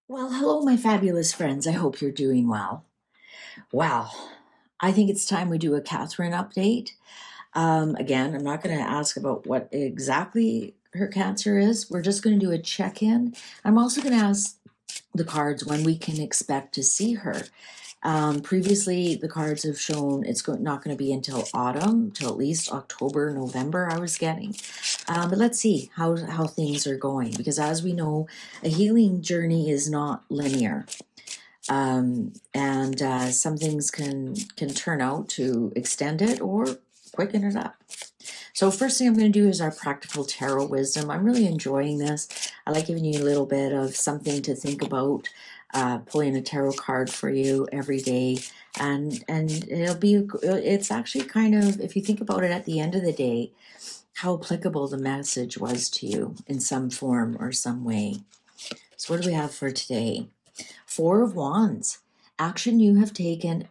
Well, hello, my fabulous friends. I hope you're doing well. Well, I think it's time we do a Catherine update. Again, I'm not going to ask about what exactly her cancer is. We're just going to do a check in. I'm also going to ask the cards when we can expect to see her. Previously, the cards have shown not going to be until autumn, till at least October, November, I was getting. But let's see how things are going, because as we know, a healing journey is not linear. And some things can turn out to extend it or quicken it up. So first thing I'm going to do is our practical tarot wisdom. I'm really enjoying this. I like giving you a little bit of something to think about, pulling a tarot card for you every day. And it's actually kind of, if you think about it at the end of the day, how applicable the message was to you in some form or some way. So what do we have for today? Four of Wands. Action you have taken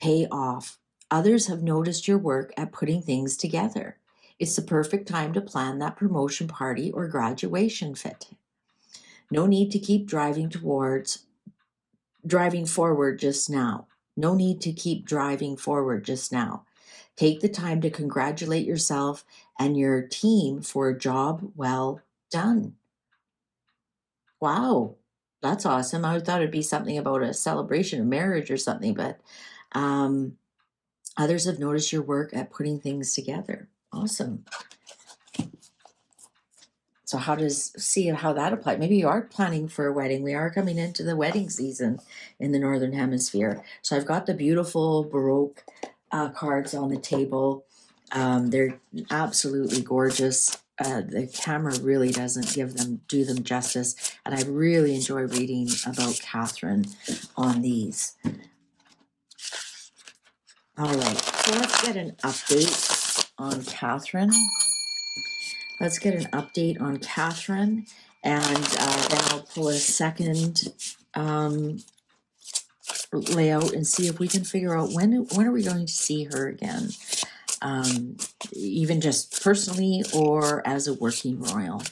pay off. Others have noticed your work at putting things together. It's the perfect time to plan that promotion party or graduation fit. No need to keep driving forward just now. No need to keep driving forward just now. Take the time to congratulate yourself and your team for a job well done. Wow, that's awesome. I thought it'd be something about a celebration of marriage or something, but others have noticed your work at putting things together. Awesome. So see how that applies. Maybe you are planning for a wedding. We are coming into the wedding season in the Northern Hemisphere. So I've got the beautiful Baroque cards on the table. They're absolutely gorgeous. The camera really doesn't do them justice. And I really enjoy reading about Catherine on these. All right, so let's get an update on Catherine. Let's get an update on Catherine, and then I'll pull a second layout and see if we can figure out when are we going to see her again, even just personally or as a working royal.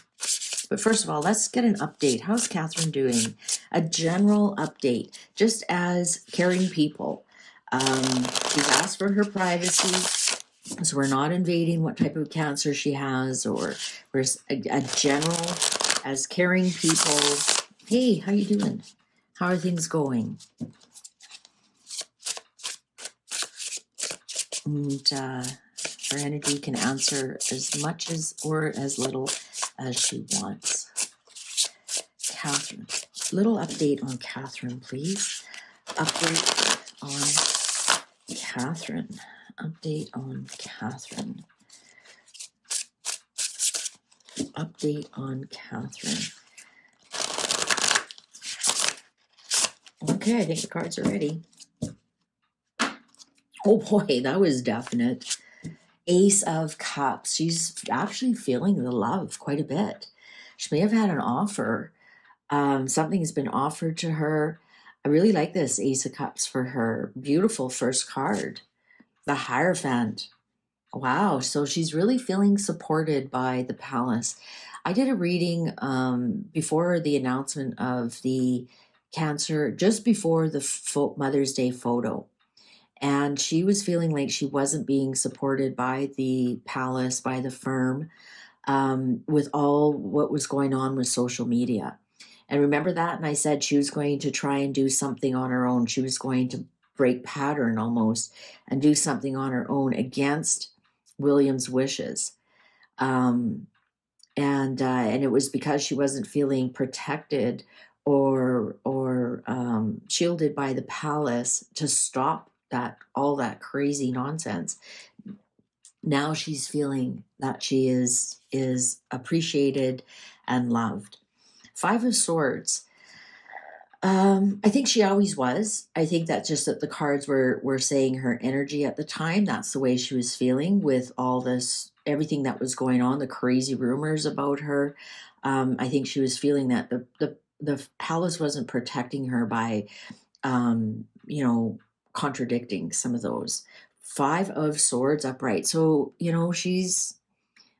But first of all, let's get an update. How's Catherine doing? A general update, just as caring people. She's asked for her privacy. So we're not invading what type of cancer she has, or we're a general, as caring people. Hey, how you doing? How are things going? And her energy can answer as much as or as little as she wants. Catherine, little update on Catherine, please. Update on Catherine. Update on Catherine. Update on Catherine. Okay, I think the cards are ready. Oh boy, that was definite. Ace of Cups. She's actually feeling the love quite a bit. She may have had an offer. Something has been offered to her. I really like this Ace of Cups for her. Beautiful first card. The Hierophant. Wow, so she's really feeling supported by the palace. I did a reading before the announcement of the cancer, just before the Mother's Day photo. And she was feeling like she wasn't being supported by the palace, by the firm, with all what was going on with social media. And remember that? And I said she was going to try and do something on her own. She was going to break pattern almost and do something on her own against William's wishes. And it was because she wasn't feeling protected or shielded by the palace to stop all that crazy nonsense. Now she's feeling that she is appreciated and loved. Five of Swords. I think she always was. I think that's just that the cards were saying her energy at the time. That's the way she was feeling with all this, everything that was going on, the crazy rumors about her. I think she was feeling that the palace wasn't protecting her by, contradicting some of those. Five of Swords upright. So, she's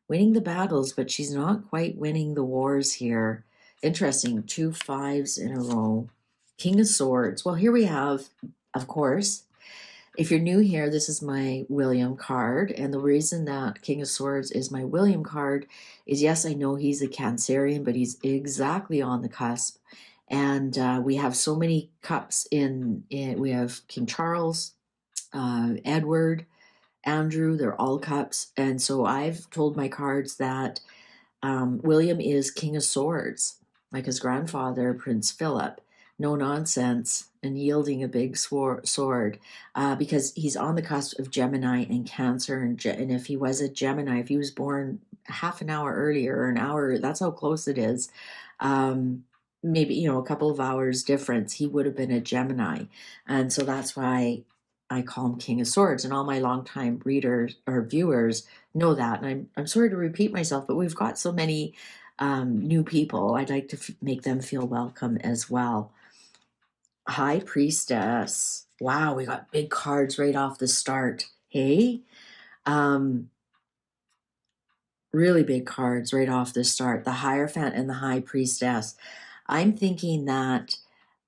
winning the battles, but she's not quite winning the wars here. Interesting. 2 5s in a row. King of Swords. Well, here we have, of course, if you're new here, this is my William card. And the reason that King of Swords is my William card is, yes, I know he's a Cancerian, but he's exactly on the cusp. And we have so many cups we have King Charles, Edward, Andrew, they're all cups. And so I've told my cards that William is King of Swords, like his grandfather, Prince Philip. No nonsense and yielding a big sword because he's on the cusp of Gemini and Cancer. And if he was a Gemini, if he was born half an hour earlier or an hour, that's how close it is. Maybe, a couple of hours difference, he would have been a Gemini. And so that's why I call him King of Swords. And all my longtime readers or viewers know that. And I'm sorry to repeat myself, but we've got so many new people. I'd like to make them feel welcome as well. High Priestess. Wow, we got big cards right off the start. Hey? Really big cards right off the start. The Hierophant and the High Priestess. I'm thinking that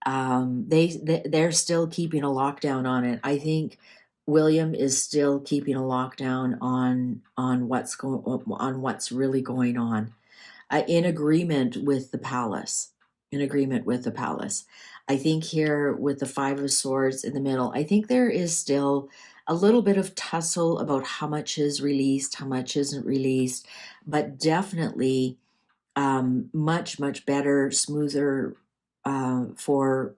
they're still keeping a lockdown on it. I think William is still keeping a lockdown on what's really going on, in agreement with the palace. In agreement with the palace, I think here with the Five of Swords in the middle, I think there is still a little bit of tussle about how much is released, how much isn't released, but definitely much better, smoother for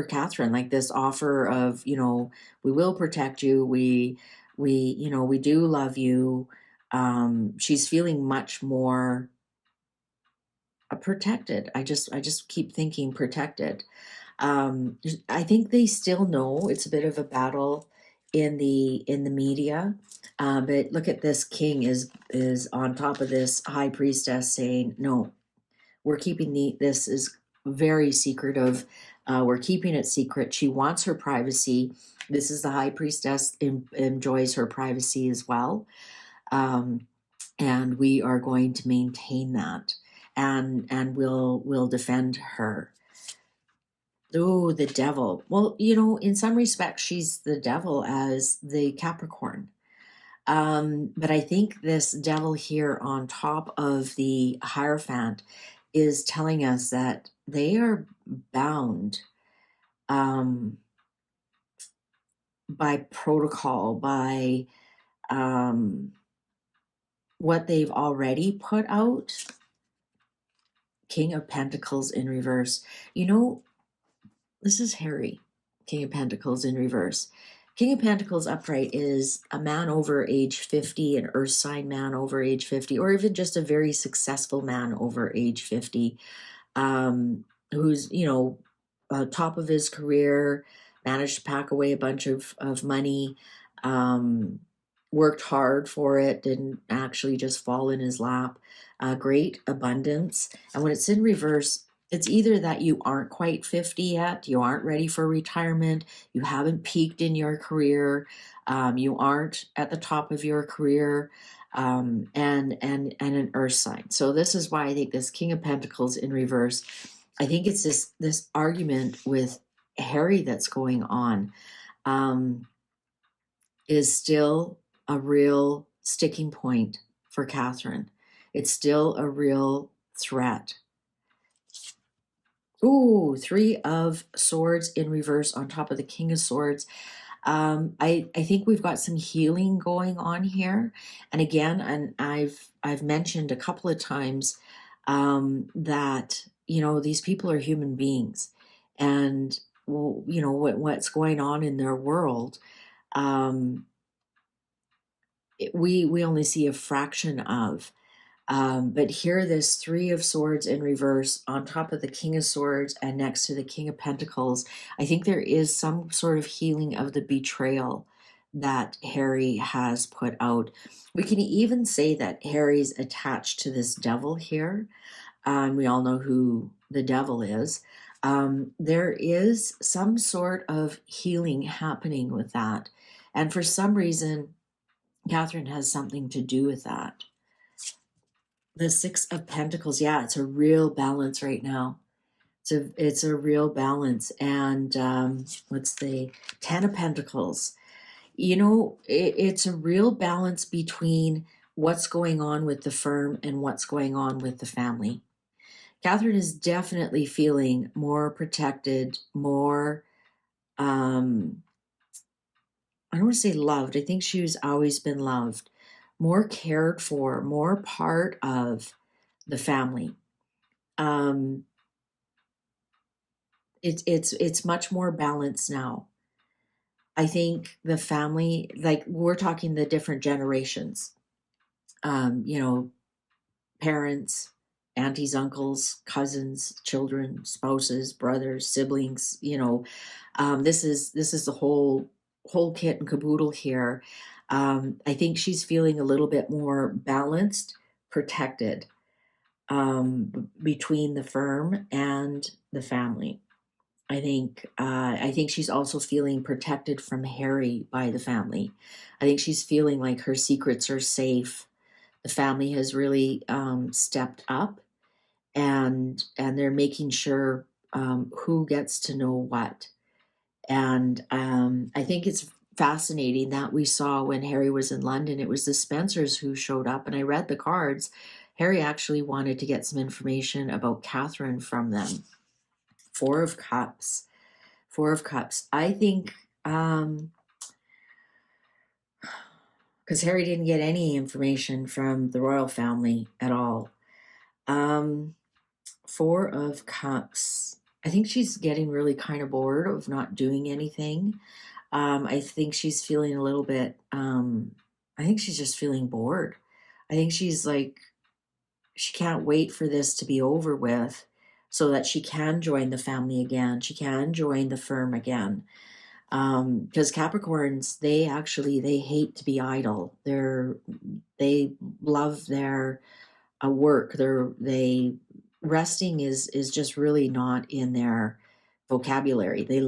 Catherine, like this offer of, we will protect you. We do love you. She's feeling much more protected. I just keep thinking protected. I think they still know it's a bit of a battle in the media. But look at this, king is on top of this high priestess saying, no, we're keeping this is very secretive. We're keeping it secret. She wants her privacy. This is the high priestess enjoys her privacy as well. And we are going to maintain that, and we'll defend her. Oh, the devil. Well, in some respects, she's the devil as the Capricorn. But I think this devil here on top of the Hierophant is telling us that they are bound by protocol, by what they've already put out. King of Pentacles in reverse. This is Harry, King of Pentacles in reverse. King of Pentacles upright is a man over age 50, an earth sign man over age 50, or even just a very successful man over age 50, who's, top of his career, managed to pack away a bunch of money, worked hard for it, didn't actually just fall in his lap. Great abundance. And when it's in reverse, it's either that you aren't quite 50 yet, you aren't ready for retirement, you haven't peaked in your career, you aren't at the top of your career, and an earth sign. So this is why I think this King of Pentacles in reverse, I think it's this argument with Harry that's going on, is still a real sticking point for Catherine. It's still a real threat. Ooh, 3 of Swords in reverse on top of the King of Swords. I think we've got some healing going on here. And again, and I've mentioned a couple of times that, these people are human beings. And, what's going on in their world, we only see a fraction of. But here, this 3 of Swords in reverse on top of the King of Swords and next to the King of Pentacles, I think there is some sort of healing of the betrayal that Harry has put out. We can even say that Harry's attached to this devil here. We all know who the devil is. There is some sort of healing happening with that. And for some reason, Catherine has something to do with that. The Six of Pentacles, yeah, it's a real balance right now. It's a real balance. And what's the Ten of Pentacles? It's a real balance between what's going on with the firm and what's going on with the family. Catherine is definitely feeling more protected, more, I don't want to say loved. I think she's always been loved, more cared for, more part of the family. Um, it's much more balanced now. I think the family, like we're talking the different generations, you know, parents, aunties, uncles, cousins, children, spouses, brothers, siblings, this is the whole kit and caboodle here. I think she's feeling a little bit more balanced, protected, between the firm and the family. I think she's also feeling protected from Harry by the family. I think she's feeling like her secrets are safe. The family has really stepped up, and they're making sure who gets to know what. And I think it's fascinating that we saw when Harry was in London, it was the Spencers who showed up, and I read the cards. Harry actually wanted to get some information about Catherine from them. Four of Cups. Four of Cups. I think because Harry didn't get any information from the royal family at all. Four of Cups. I think she's getting really kind of bored of not doing anything. I think she's feeling a little bit, I think she's just feeling bored. I think she's like, she can't wait for this to be over with so that she can join the family again. She can join the firm again. Because Capricorns, they hate to be idle. They love their work. They resting is just really not in their vocabulary. They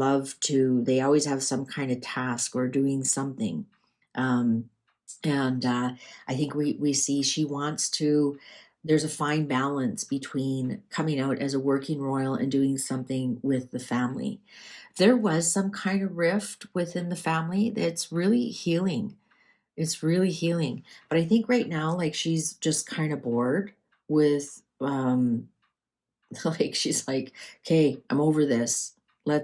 always have some kind of task or doing something. And I think we see she wants to, there's a fine balance between coming out as a working royal and doing something with the family. There was some kind of rift within the family that's really healing. It's really healing. But I think right now, like she's just kind of bored with like she's like, okay, I'm over this. We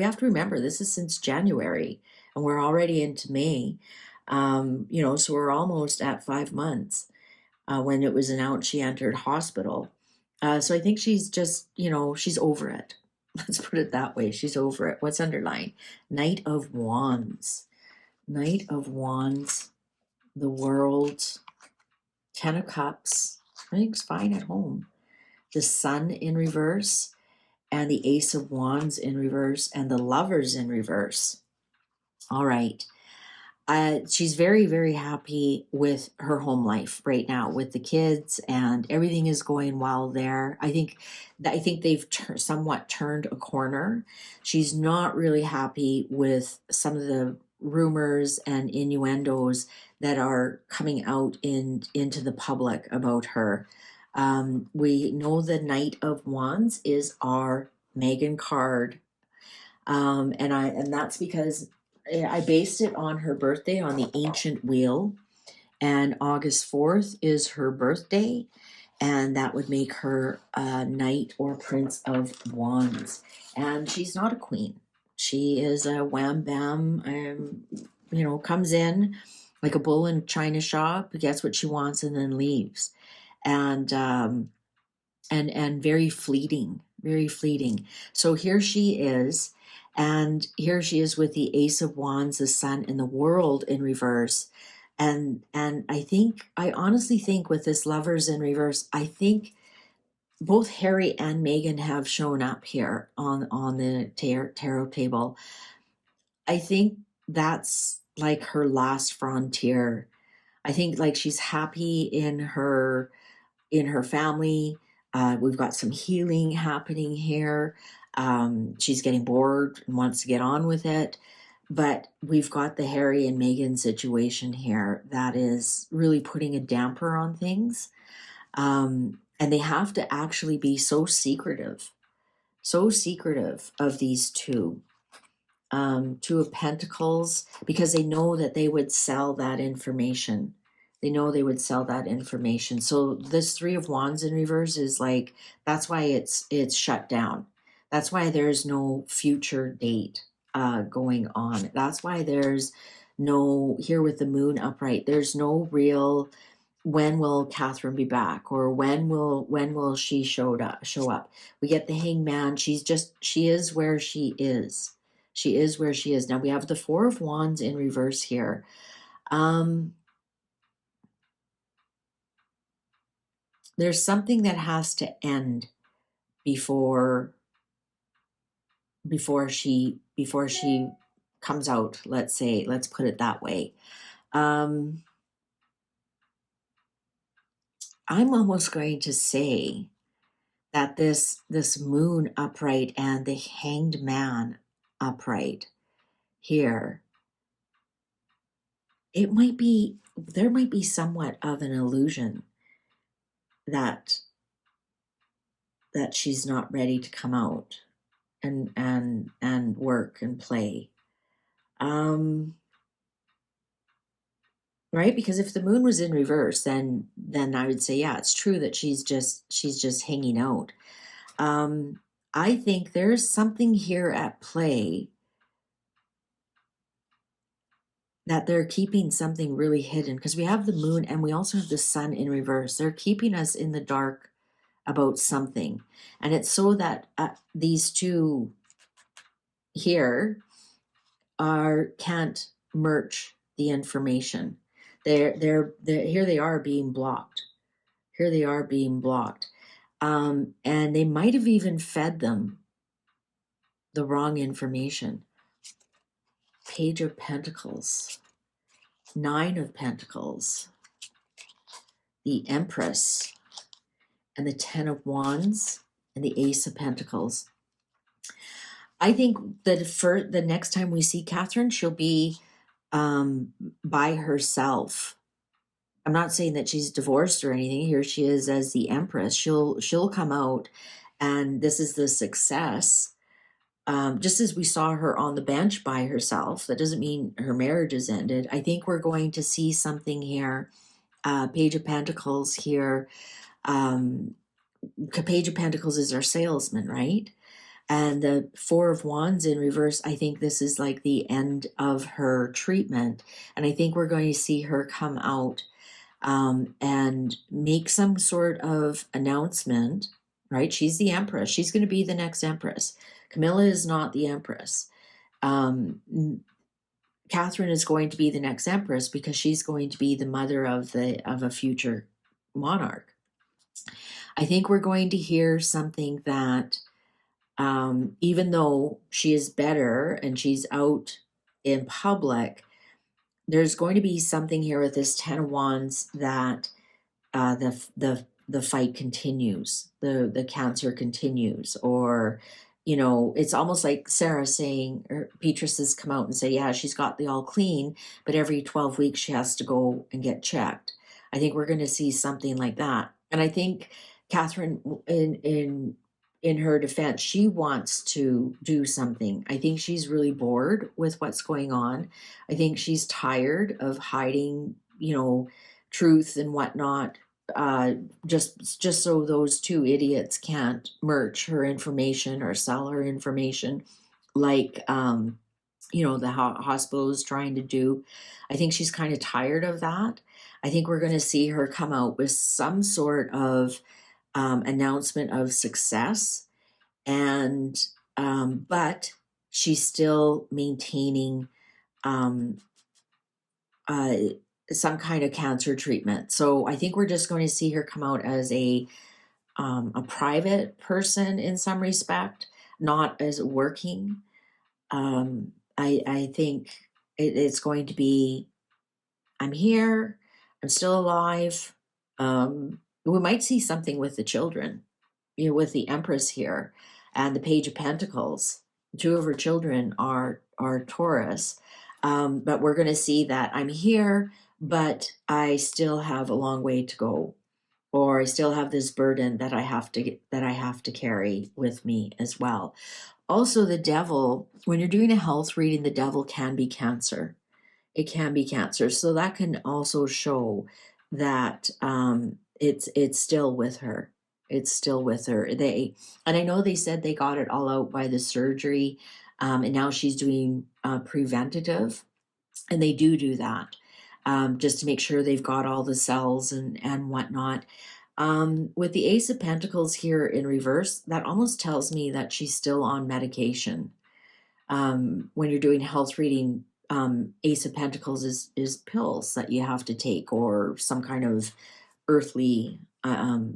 have to remember this is since January and we're already into May. So we're almost at 5 months when it was announced she entered hospital. So I think she's just, she's over it. Let's put it that way. She's over it. What's underlined? Knight of Wands. Knight of Wands, the World, Ten of Cups. Everything's fine at home. The Sun in reverse, and the Ace of Wands in reverse, and the Lovers in reverse. All right. She's very, very happy with her home life right now with the kids, and everything is going well there. I think they've somewhat turned a corner. She's not really happy with some of the rumors and innuendos that are coming out into the public about her. We know the Knight of Wands is our Megan card, and that's because I based it on her birthday on the ancient wheel, and August 4th is her birthday, and that would make her a Knight or Prince of Wands. And she's not a queen. She is a wham bam, comes in like a bull in a china shop, gets what she wants, and then leaves. And very fleeting, very fleeting. So here she is, and here she is with the Ace of Wands, the Sun, and the World in reverse. And I honestly think with this Lovers in reverse, I think both Harry and Meghan have shown up here on the tarot table. I think that's like her last frontier. I think like she's happy in her family. We've got some healing happening here. She's getting bored and wants to get on with it. But we've got the Harry and Meghan situation here that is really putting a damper on things. And they have to actually be so secretive of these two. Two of Pentacles, because they know that they would sell that information. They know they would sell that information. So this Three of Wands in reverse is like, that's why it's shut down. That's why there's no future date going on. That's why there's no, here with the Moon upright, there's no real, when will Catherine be back, or when will she show up. We get the Hangman. She is where she is. She is where she is. Now we have the Four of Wands in reverse here. There's something that has to end before she comes out. Let's put it that way. I'm almost going to say that this Moon upright and the Hanged Man upright here, there might be somewhat of an illusion that she's not ready to come out and work and play. Right? Because if the Moon was in reverse, then I would say, yeah, it's true that she's just hanging out. I think there's something here at play that they're keeping something really hidden, because we have the Moon and we also have the Sun in reverse. They're keeping us in the dark about something. And it's so that these two here can't merge the information. They're here they are being blocked. Here they are being blocked. And they might have even fed them the wrong information. Page of Pentacles, Nine of Pentacles, the Empress, and the Ten of Wands, and the Ace of Pentacles. I think that for the next time we see Catherine, she'll be by herself. I'm not saying that she's divorced or anything. Here she is as the Empress. She'll come out, and this is the success. Just as we saw her on the bench by herself, that doesn't mean her marriage is ended. I think we're going to see something here. Page of Pentacles here. Page of Pentacles is our salesman, right? And the Four of Wands in reverse, I think this is like the end of her treatment. And I think we're going to see her come out and make some sort of announcement, right? She's the Empress. She's going to be the next Empress. Camilla is not the Empress. Catherine is going to be the next Empress because she's going to be the mother of a future monarch. I think we're going to hear something that even though she is better and she's out in public, there's going to be something here with this Ten of Wands that the fight continues, the cancer continues, or it's almost like Sarah saying, or Beatrice has come out and say, yeah, she's got the all clean, but every 12 weeks she has to go and get checked. I think we're going to see something like that. And I think Catherine, in her defense, she wants to do something. I think she's really bored with what's going on. I think she's tired of hiding, truth and whatnot, just so those two idiots can't merge her information or sell her information like the hospital is trying to do. I think she's kind of tired of that. I think we're going to see her come out with some sort of announcement of success, and but she's still maintaining some kind of cancer treatment. So I think we're just going to see her come out as a private person in some respect, not as working. I think it's going to be, I'm here, I'm still alive. We might see something with the children, with the Empress here and the Page of Pentacles. Two of her children are Taurus. But we're going to see that I'm here, but I still have a long way to go. or I still have this burden that I have to carry with me as well. Also, the devil, when you're doing a health reading, the devil can be Cancer. It can be Cancer. So that can also show that it's still with her. It's still with her. And I know they said they got it all out by the surgery, and now she's doing preventative, and they do that, just to make sure they've got all the cells and whatnot. With the Ace of Pentacles here in reverse, that almost tells me that she's still on medication. When you're doing health reading, Ace of Pentacles is pills that you have to take, or some kind of earthly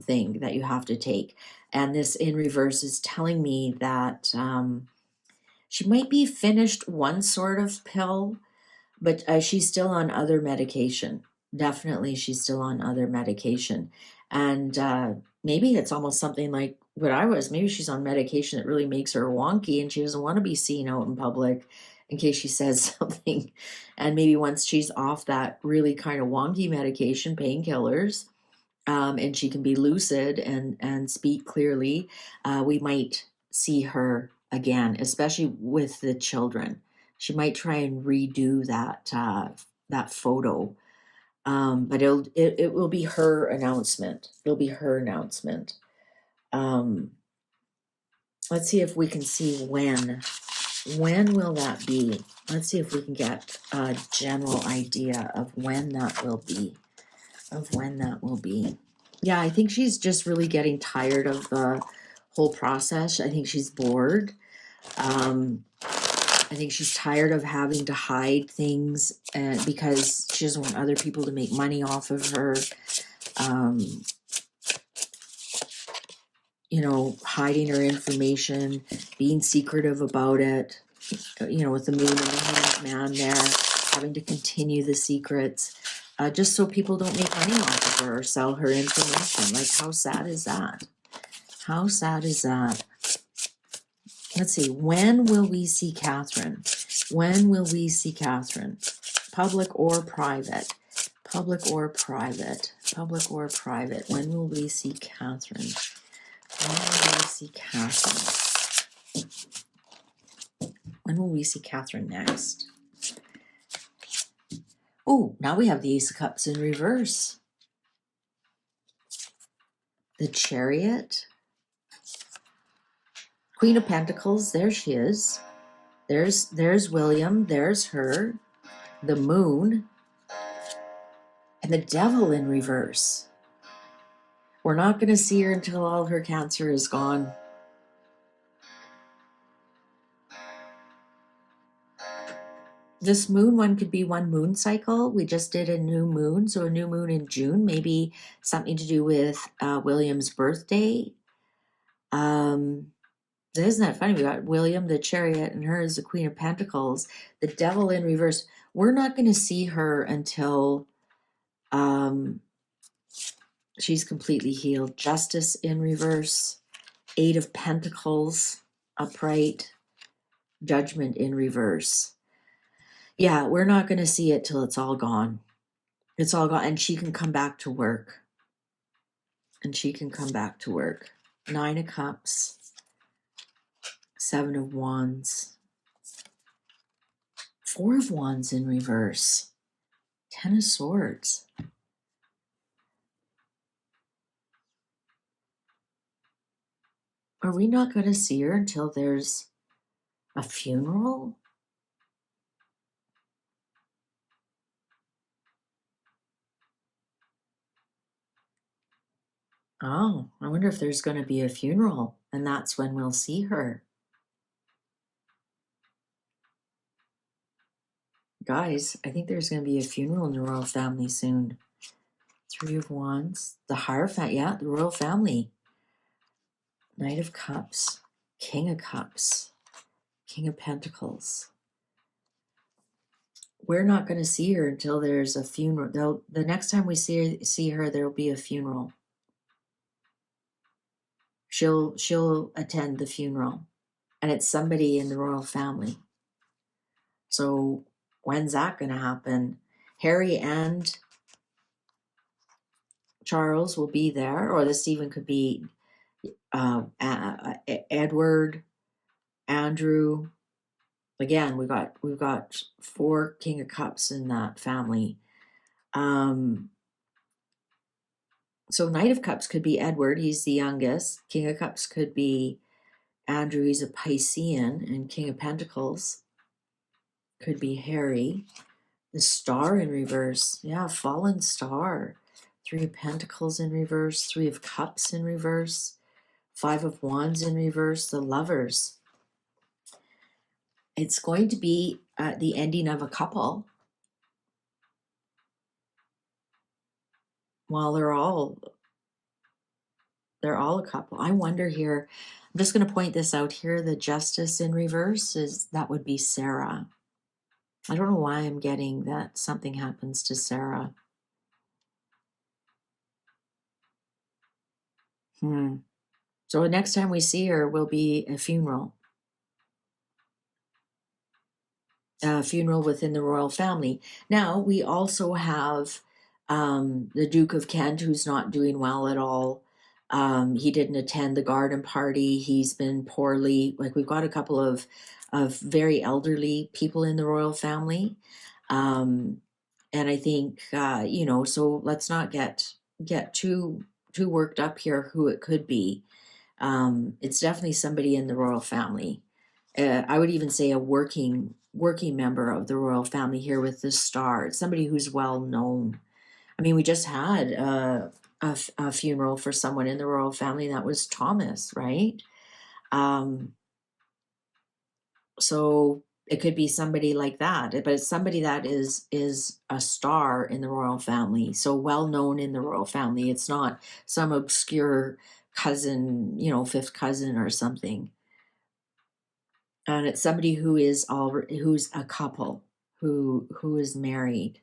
thing that you have to take. And this in reverse is telling me that she might be finished one sort of pill, but she's still on other medication. Definitely, she's still on other medication. And maybe it's almost something like what I was. Maybe she's on medication that really makes her wonky, and she doesn't want to be seen out in public in case she says something. And maybe once she's off that really kind of wonky medication, painkillers, and she can be lucid and speak clearly, we might see her again, especially with the children. She might try and redo that photo, but it will be her announcement. It'll be her announcement. Let's see if we can see when. When will that be? Let's see if we can get a general idea of when that will be. Yeah, I think she's just really getting tired of the whole process. I think she's bored. I think she's tired of having to hide things, because she doesn't want other people to make money off of her. Hiding her information, being secretive about it, with the moon and the hanged man there, having to continue the secrets, just so people don't make money off of her or sell her information. Like, how sad is that? How sad is that? Let's see, when will we see Catherine? When will we see Catherine? Public or private? Public or private? Public or private? When will we see Catherine? When will we see Catherine? When will we see Catherine next? Oh, now we have the Ace of Cups in reverse. The Chariot. Queen of Pentacles, there she is. There's William, there's her. The Moon. And the Devil in reverse. We're not going to see her until all her Cancer is gone. This moon one could be one moon cycle. We just did a new moon, so a new moon in June, maybe something to do with William's birthday. Isn't that funny? We got William, the Chariot, and her is the Queen of Pentacles. The Devil in reverse. We're not going to see her until she's completely healed. Justice in reverse. Eight of Pentacles upright. Judgment in reverse. Yeah, we're not going to see it till it's all gone. It's all gone, and she can come back to work. Nine of Cups. Seven of Wands. Four of Wands in reverse. Ten of Swords. Are we not going to see her until there's a funeral? Oh, I wonder if there's going to be a funeral, and that's when we'll see her. Guys, I think there's going to be a funeral in the royal family soon. Three of Wands. The Hierophant, yeah, the royal family. Knight of Cups. King of Cups. King of Pentacles. We're not going to see her until there's a funeral. The next time we see her, there will be a funeral. She'll attend the funeral, and it's somebody in the royal family. So when's that going to happen? Harry and Charles will be there, or this even could be Edward, Andrew. Again, we've got 4 King of Cups in that family. So Knight of Cups could be Edward, he's the youngest. King of Cups could be Andrew, he's a Piscean, and King of Pentacles could be Harry. The Star in reverse, yeah, Fallen Star. 3 of Pentacles in reverse, 3 of Cups in reverse, 5 of Wands in reverse, the Lovers. It's going to be the ending of a couple. While they're all a couple. I wonder here, I'm just going to point this out here, the Justice in reverse that would be Sarah. I don't know why I'm getting that something happens to Sarah. So the next time we see her will be a funeral. A funeral within the royal family. Now, we also have the Duke of Kent, who's not doing well at all. He didn't attend the garden party. He's been poorly. Like, we've got a couple of very elderly people in the royal family. And I think, so let's not get too worked up here who it could be. It's definitely somebody in the royal family. I would even say a working member of the royal family here with this Star. It's somebody who's well known. I mean, we just had a funeral for someone in the royal family. That was Thomas, right? So it could be somebody like that, but it's somebody that is a star in the royal family, so well known in the royal family. It's not some obscure cousin, 5th cousin or something. And it's somebody who's a couple, who is married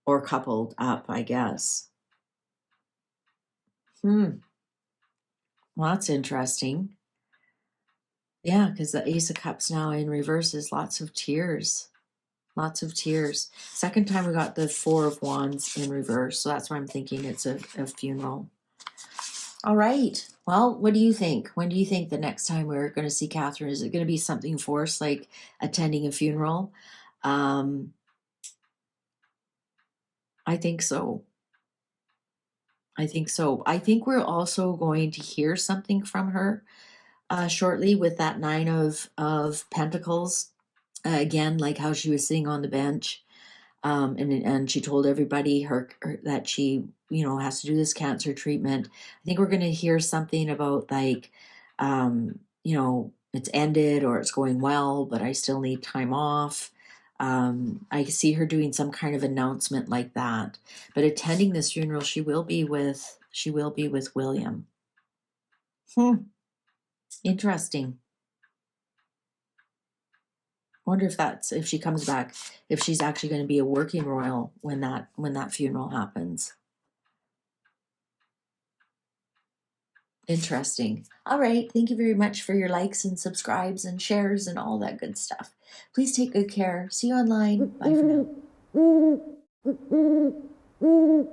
or coupled up, I guess. Well, that's interesting. Yeah, because the Ace of Cups now in reverse is lots of tears. Lots of tears. Second time we got the 4 of Wands in reverse, so that's why I'm thinking it's a funeral. All right. Well, what do you think? When do you think the next time we're going to see Catherine? Is it going to be something forced, like attending a funeral? I think so. I think so. I think we're also going to hear something from her shortly with that 9 of Pentacles. Again, like how she was sitting on the bench. And she told everybody her that she has to do this cancer treatment. I think we're going to hear something about like it's ended or it's going well, but I still need time off. I see her doing some kind of announcement like that. But attending this funeral, she will be with William. Interesting. Wonder if she comes back, if she's actually going to be a working royal when that funeral happens. Interesting. All right. Thank you very much for your likes and subscribes and shares and all that good stuff. Please take good care. See you online. Bye for now.